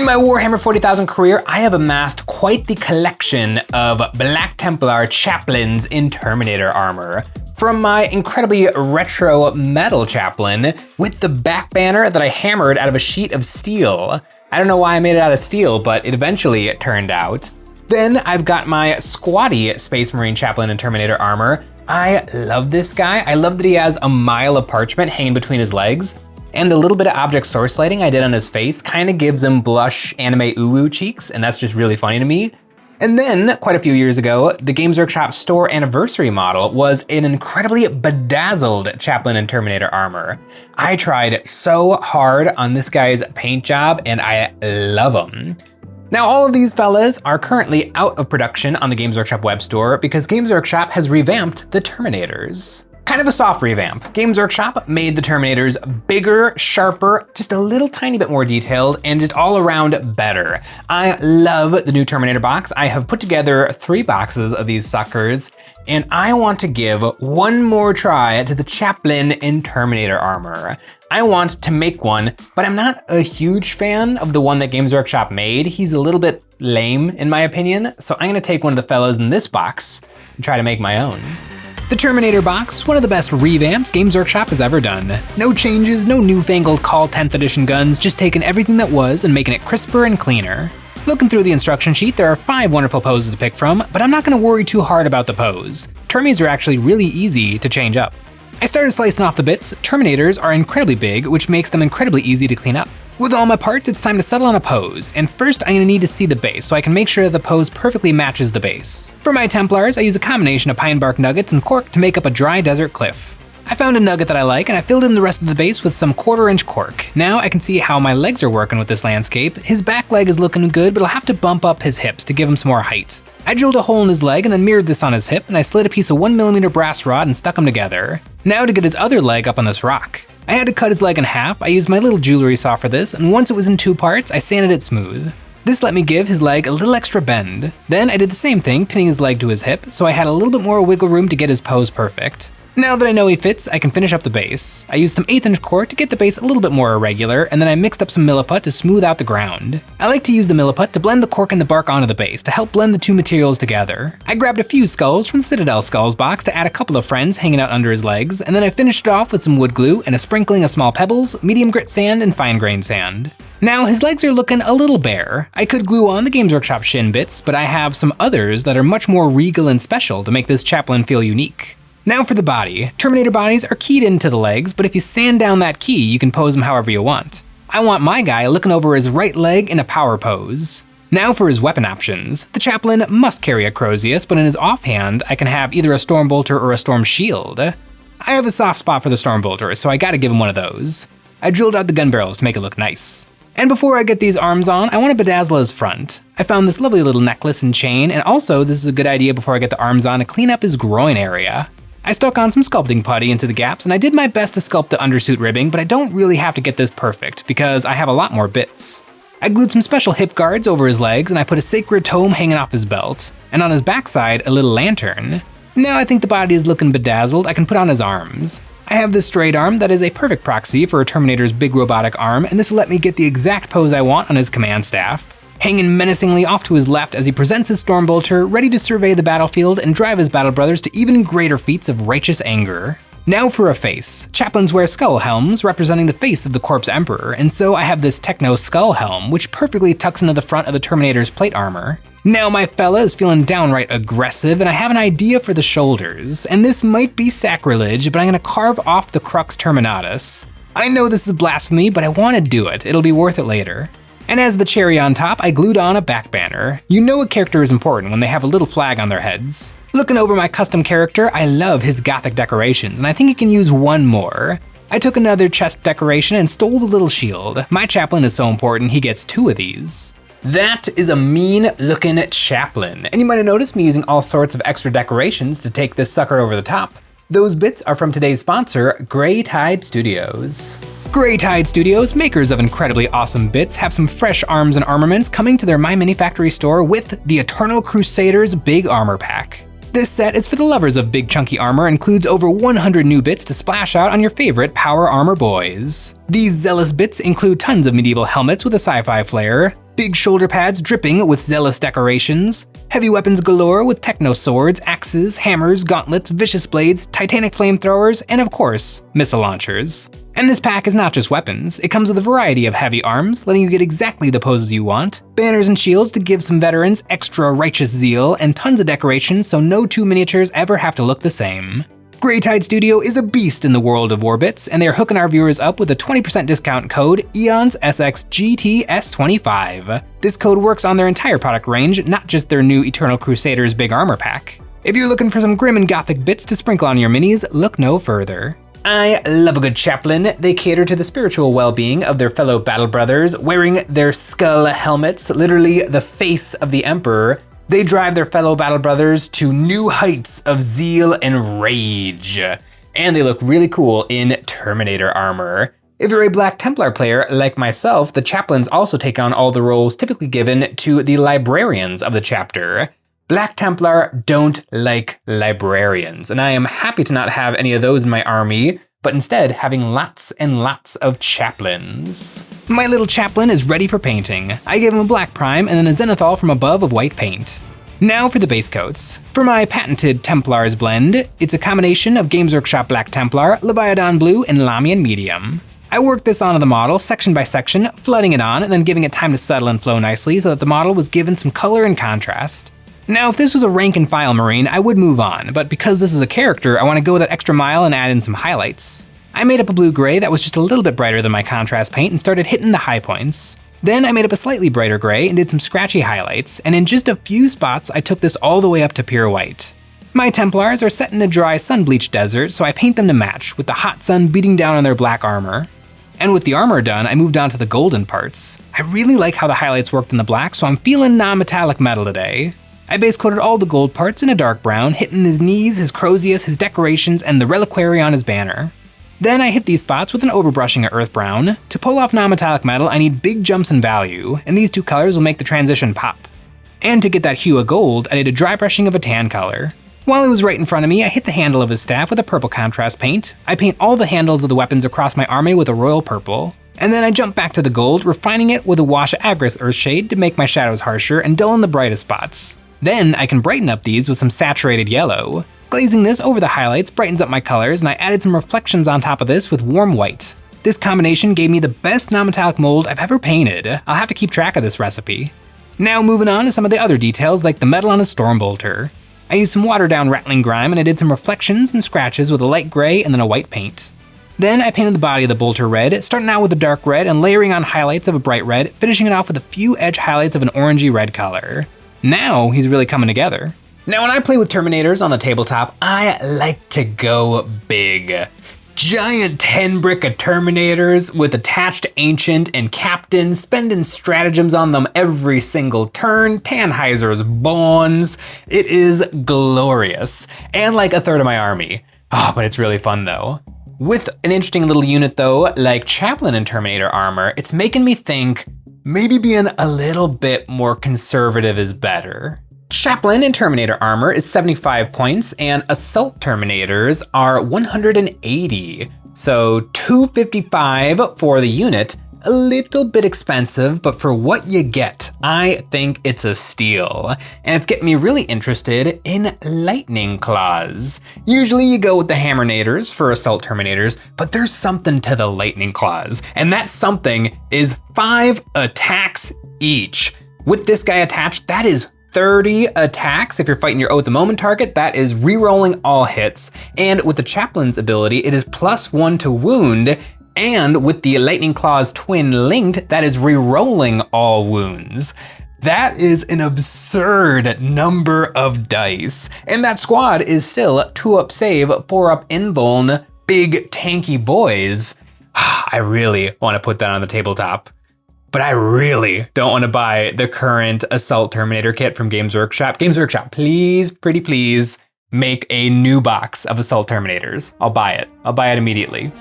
my Warhammer 40,000 career, I have amassed quite the collection of Black Templar Chaplains in Terminator armor. From my incredibly retro metal chaplain with the back banner that I hammered out of a sheet of steel. I don't know why I made it out of steel, but it eventually turned out. Then I've got my squatty Space Marine chaplain in Terminator armor. I love this guy. I love that he has a mile of parchment hanging between his legs. And the little bit of object source lighting I did on his face kind of gives him blush anime uwu cheeks, and that's just really funny to me. And then, quite a few years ago, the Games Workshop store anniversary model was an incredibly bedazzled chaplain in Terminator armor. I tried so hard on this guy's paint job, and I love him. Now, all of these fellas are currently out of production on the Games Workshop web store because Games Workshop has revamped the Terminators. Kind of a soft revamp. Games Workshop made the Terminators bigger, sharper, just a little tiny bit more detailed, and just all around better. I love the new Terminator box. I have put together 3 boxes of these suckers, and I want to give one more try to the Chaplain in Terminator armor. I want to make one, but I'm not a huge fan of the one that Games Workshop made. He's a little bit lame, in my opinion, so I'm gonna take one of the fellas in this box and try to make my own. The Terminator box, one of the best revamps Games Workshop has ever done. No changes, no newfangled Call 10th edition guns, just taking everything that was and making it crisper and cleaner. Looking through the instruction sheet, there are 5 wonderful poses to pick from, but I'm not gonna worry too hard about the pose. Termies are actually really easy to change up. I started slicing off the bits. Terminators are incredibly big, which makes them incredibly easy to clean up. With all my parts, it's time to settle on a pose, and first I'm gonna need to see the base so I can make sure that the pose perfectly matches the base. For my Templars, I use a combination of pine bark nuggets and cork to make up a dry desert cliff. I found a nugget that I like, and I filled in the rest of the base with some 1/4-inch cork. Now I can see how my legs are working with this landscape. His back leg is looking good, but I'll have to bump up his hips to give him some more height. I drilled a hole in his leg and then mirrored this on his hip, and I slid a piece of 1mm brass rod and stuck them together. Now to get his other leg up on this rock. I had to cut his leg in half. I used my little jewelry saw for this, and once it was in 2 parts, I sanded it smooth. This let me give his leg a little extra bend. Then I did the same thing, pinning his leg to his hip, so I had a little bit more wiggle room to get his pose perfect. Now that I know he fits, I can finish up the base. I used some 1/8-inch cork to get the base a little bit more irregular, and then I mixed up some milliput to smooth out the ground. I like to use the milliput to blend the cork and the bark onto the base to help blend the 2 materials together. I grabbed a few skulls from the Citadel Skulls box to add a couple of friends hanging out under his legs, and then I finished it off with some wood glue and a sprinkling of small pebbles, medium grit sand, and fine grained sand. Now his legs are looking a little bare. I could glue on the Games Workshop shin bits, but I have some others that are much more regal and special to make this chaplain feel unique. Now for the body. Terminator bodies are keyed into the legs, but if you sand down that key, you can pose them however you want. I want my guy looking over his right leg in a power pose. Now for his weapon options. The chaplain must carry a Crozius, but in his offhand, I can have either a Stormbolter or a Storm Shield. I have a soft spot for the Stormbolter, so I gotta give him one of those. I drilled out the gun barrels to make it look nice. And before I get these arms on, I want to bedazzle his front. I found this lovely little necklace and chain, and also this is a good idea before I get the arms on to clean up his groin area. I stuck on some sculpting putty into the gaps, and I did my best to sculpt the undersuit ribbing, but I don't really have to get this perfect because I have a lot more bits. I glued some special hip guards over his legs, and I put a sacred tome hanging off his belt, and on his backside, a little lantern. Now I think the body is looking bedazzled, I can put on his arms. I have this straight arm that is a perfect proxy for a Terminator's big robotic arm, and this will let me get the exact pose I want on his command staff. Hanging menacingly off to his left as he presents his Stormbolter, ready to survey the battlefield and drive his battle brothers to even greater feats of righteous anger. Now for a face. Chaplains wear skull helms representing the face of the Corpse Emperor, and so I have this Techno Skull Helm, which perfectly tucks into the front of the Terminator's plate armor. Now my fella is feeling downright aggressive, and I have an idea for the shoulders, and this might be sacrilege, but I'm gonna carve off the Crux Terminatus. I know this is blasphemy, but I wanna do it. It'll be worth it later. And as the cherry on top, I glued on a back banner. You know a character is important when they have a little flag on their heads. Looking over my custom character, I love his gothic decorations, and I think he can use one more. I took another chest decoration and stole the little shield. My chaplain is so important, he gets 2 of these. That is a mean looking chaplain, and you might have noticed me using all sorts of extra decorations to take this sucker over the top. Those bits are from today's sponsor, Grey Tide Studios. Grey Tide Studios, makers of incredibly awesome bits, have some fresh arms and armaments coming to their My Mini Factory store with the Eternal Crusaders Big Armor Pack. This set is for the lovers of big chunky armor and includes over 100 new bits to splash out on your favorite power armor boys. These zealous bits include tons of medieval helmets with a sci-fi flair, big shoulder pads dripping with zealous decorations, heavy weapons galore with techno swords, axes, hammers, gauntlets, vicious blades, titanic flamethrowers, and of course, missile launchers. And this pack is not just weapons, it comes with a variety of heavy arms, letting you get exactly the poses you want, banners and shields to give some veterans extra righteous zeal, and tons of decorations so no two miniatures ever have to look the same. Greytide Studio is a beast in the world of Warbits, and they are hooking our viewers up with a 20% discount code EonsSXGTS25. This code works on their entire product range, not just their new Eternal Crusaders Big Armor Pack. If you're looking for some grim and gothic bits to sprinkle on your minis, look no further. I love a good chaplain. They cater to the spiritual well-being of their fellow battle brothers, wearing their skull helmets, literally the face of the Emperor. They drive their fellow battle brothers to new heights of zeal and rage. And they look really cool in Terminator armor. If you're a Black Templar player like myself, the chaplains also take on all the roles typically given to the librarians of the chapter. Black Templar don't like librarians, and I am happy to not have any of those in my army, but instead having lots and lots of chaplains. My little chaplain is ready for painting. I gave him a black prime and then a zenithal from above of white paint. Now for the base coats. For my patented Templars blend, it's a combination of Games Workshop Black Templar, Leviathan Blue, and Lamian Medium. I worked this onto the model section by section, flooding it on and then giving it time to settle and flow nicely so that the model was given some color and contrast. Now, if this was a rank and file Marine, I would move on, but because this is a character, I want to go that extra mile and add in some highlights. I made up a blue-gray that was just a little bit brighter than my contrast paint and started hitting the high points. Then I made up a slightly brighter gray and did some scratchy highlights, and in just a few spots, I took this all the way up to pure white. My Templars are set in a dry sun-bleached desert, so I paint them to match, with the hot sun beating down on their black armor. And with the armor done, I moved on to the golden parts. I really like how the highlights worked in the black, so I'm feeling non-metallic metal today. I base coated all the gold parts in a dark brown, hitting his knees, his crozius, his decorations, and the reliquary on his banner. Then I hit these spots with an overbrushing of earth brown. To pull off non-metallic metal, I need big jumps in value, and these two colors will make the transition pop. And to get that hue of gold, I did a dry brushing of a tan color. While he was right in front of me, I hit the handle of his staff with a purple contrast paint. I paint all the handles of the weapons across my army with a royal purple. And then I jump back to the gold, refining it with a wash of Agris Earthshade to make my shadows harsher and dull in the brightest spots. Then I can brighten up these with some saturated yellow. Glazing this over the highlights brightens up my colors, and I added some reflections on top of this with warm white. This combination gave me the best non-metallic mold I've ever painted. I'll have to keep track of this recipe. Now moving on to some of the other details like the metal on a Stormbolter. I used some watered down rattling grime and I did some reflections and scratches with a light gray and then a white paint. Then I painted the body of the bolter red, starting out with a dark red and layering on highlights of a bright red, finishing it off with a few edge highlights of an orangey red color. Now he's really coming together. Now when I play with Terminators on the tabletop, I like to go big. Giant 10 brick of Terminators with attached Ancient and Captain, spending stratagems on them every single turn, Tannheiser's Bones. It is glorious. And like a third of my army. But it's really fun though. With an interesting little unit though, like Chaplain and Terminator armor, it's making me think maybe being a little bit more conservative is better. Chaplain in Terminator armor is 75 points and Assault Terminators are 180. So 255 for the unit, a little bit expensive, but for what you get, I think it's a steal. And it's getting me really interested in Lightning Claws. Usually you go with the Hammernators for Assault Terminators, but there's something to the Lightning Claws, and that something is 5 attacks each. With this guy attached, that is 30 attacks. If you're fighting your Oath of Moment target, that is re-rolling all hits. And with the Chaplain's ability, it is +1 to wound. And with the Lightning Claws twin linked, that is re-rolling all wounds. That is an absurd number of dice. And that squad is still 2-up save, 4-up invuln, big tanky boys. I really want to put that on the tabletop. But I really don't want to buy the current Assault Terminator kit from Games Workshop. Games Workshop, please, pretty please, make a new box of Assault Terminators. I'll buy it. I'll buy it immediately.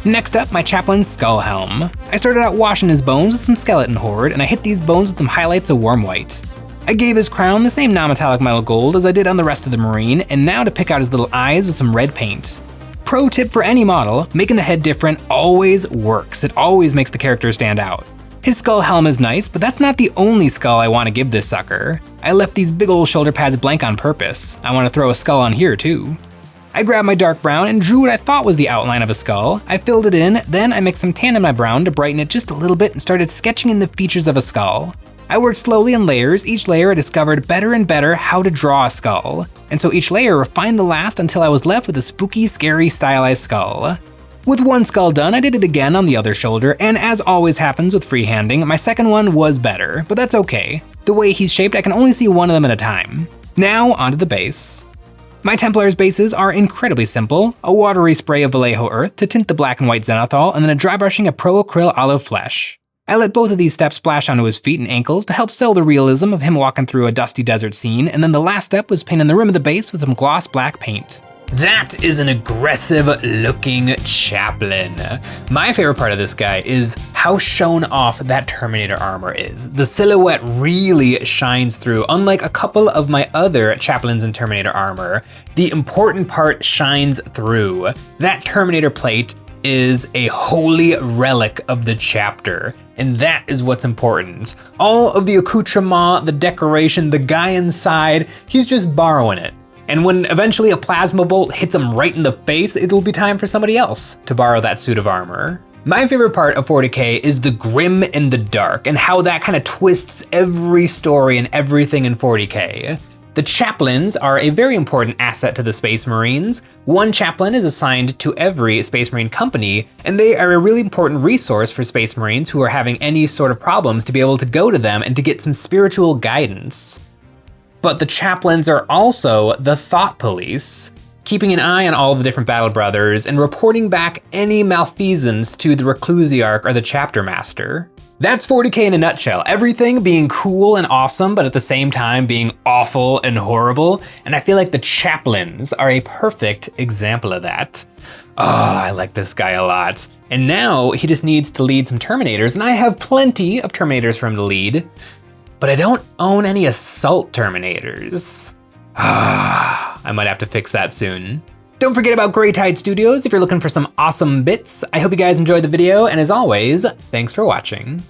Next up, my Chaplain's Skull Helm. I started out washing his bones with some Skeleton Horde, and I hit these bones with some highlights of warm white. I gave his crown the same non-metallic metal gold as I did on the rest of the Marine, and now to pick out his little eyes with some red paint. Pro tip for any model, making the head different always works. It always makes the character stand out. His skull helm is nice, but that's not the only skull I want to give this sucker. I left these big old shoulder pads blank on purpose. I want to throw a skull on here too. I grabbed my dark brown and drew what I thought was the outline of a skull. I filled it in, then I mixed some tan in my brown to brighten it just a little bit and started sketching in the features of a skull. I worked slowly in layers. Each layer I discovered better and better how to draw a skull. And so each layer refined the last until I was left with a spooky, scary, stylized skull. With one skull done, I did it again on the other shoulder, and as always happens with freehanding, my second one was better, but that's okay. The way he's shaped, I can only see one of them at a time. Now, onto the base. My Templar's bases are incredibly simple: a watery spray of Vallejo earth to tint the black and white zenithal, and then a dry brushing of Pro Acryl Olive Flesh. I let both of these steps splash onto his feet and ankles to help sell the realism of him walking through a dusty desert scene, and then the last step was painting the rim of the base with some gloss black paint. That is an aggressive looking chaplain. My favorite part of this guy is how shown off that Terminator armor is. The silhouette really shines through. Unlike a couple of my other chaplains in Terminator armor, the important part shines through. That Terminator plate is a holy relic of the chapter, and that is what's important. All of the accoutrement, the decoration, the guy inside, he's just borrowing it. And when eventually a plasma bolt hits him right in the face, it'll be time for somebody else to borrow that suit of armor. My favorite part of 40k is the grim and the dark, and how that kind of twists every story and everything in 40k. The chaplains are a very important asset to the Space Marines. One chaplain is assigned to every Space Marine company, and they are a really important resource for Space Marines who are having any sort of problems to be able to go to them and to get some spiritual guidance. But the chaplains are also the thought police, keeping an eye on all the different battle brothers and reporting back any malfeasance to the Reclusiarch or the chapter master. That's 40k in a nutshell. Everything being cool and awesome, but at the same time being awful and horrible. And I feel like the chaplains are a perfect example of that. Oh, I like this guy a lot. And now he just needs to lead some Terminators, and I have plenty of Terminators for him to lead. But I don't own any Assault Terminators. I might have to fix that soon. Don't forget about Grey Tide Studios if you're looking for some awesome bits. I hope you guys enjoyed the video, and as always, thanks for watching.